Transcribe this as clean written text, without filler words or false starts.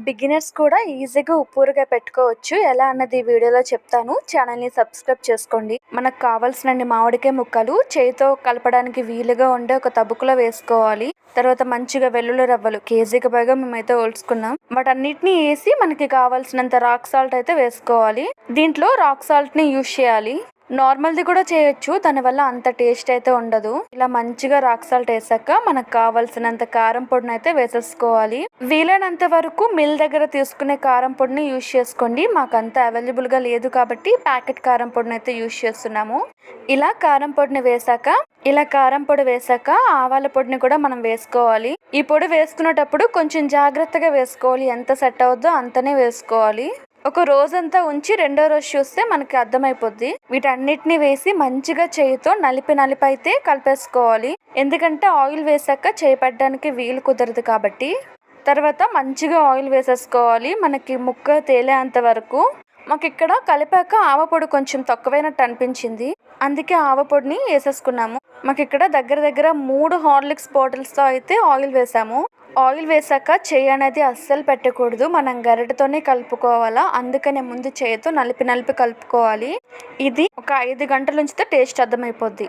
Beginners కూడా ఈజీగా ఉప్పూరుగా పెట్టుకోవచ్చు. ఎలా అన్నది ఈ వీడియోలో చెప్తాను. ఛానల్‌ని సబ్స్క్రైబ్ చేసుకోండి. మనకు కావాల్సినన్ని మామిడికాయ ముక్కలు చేయితో కలపడానికి వీలుగా ఉండే ఒక తబుకులో వేసుకోవాలి. తర్వాత మంచిగా వెల్లుల్లి రవ్వలు కేజీకి పైగా మేమైతే ఒలుచుకున్నాం. వాటన్నిటిని వేసి మనకి కావాల్సినంత రాక్ సాల్ట్ అయితే వేసుకోవాలి. దీంట్లో రాక్ సాల్ట్‌ని యూజ్ చేయాలి. నార్మల్ది కూడా చేయొచ్చు, దానివల్ల అంత టేస్ట్ అయితే ఉండదు. ఇలా మంచిగా రాక్ సాల్ట్ వేసాక మనకు కావాల్సినంత కారం పొడిని అయితే వేసేసుకోవాలి. వీలైనంత వరకు మిల్ దగ్గర తీసుకునే కారం పొడిని యూజ్ చేసుకోండి. మాకు అంత అవైలబుల్ గా లేదు కాబట్టి ప్యాకెట్ కారం పొడిని అయితే యూజ్ చేస్తున్నాము. ఇలా కారం పొడిని వేసాక ఆవాల పొడిని కూడా మనం వేసుకోవాలి. ఈ పొడి వేసుకునేటప్పుడు కొంచెం జాగ్రత్తగా వేసుకోవాలి. ఎంత సెట్ అవుద్దో అంతనే వేసుకోవాలి. ఒక రోజంతా ఉంచి రెండో రోజు చూస్తే మనకి అర్థమైపోద్ది. వీటన్నిటిని వేసి మంచిగా చేయితో నలిపి అయితే కలిపేసుకోవాలి. ఎందుకంటే ఆయిల్ వేసాక చేయి పెట్టడానికి వీలు కుదరదు కాబట్టి. తర్వాత మంచిగా ఆయిల్ వేసేసుకోవాలి. మనకి ముక్క తేలేంత వరకు. మాకు ఇక్కడ కలిపాక ఆవపొడి కొంచెం తక్కువైనట్టు అనిపించింది, అందుకే ఆవపొడిని వేసేసుకున్నాము. మాకు ఇక్కడ దగ్గర 3 హార్లిక్స్ బాటిల్స్తో అయితే ఆయిల్ వేసాము. ఆయిల్ వేసాక చెయ్యి అనేది అస్సలు పెట్టకూడదు, మనం గరిటతోనే కలుపుకోవాలా. అందుకనే ముందు చేయితో నలిపి కలుపుకోవాలి. ఇది ఒక 5 గంటల ఉంచితే టేస్ట్ అర్థమైపోద్ది.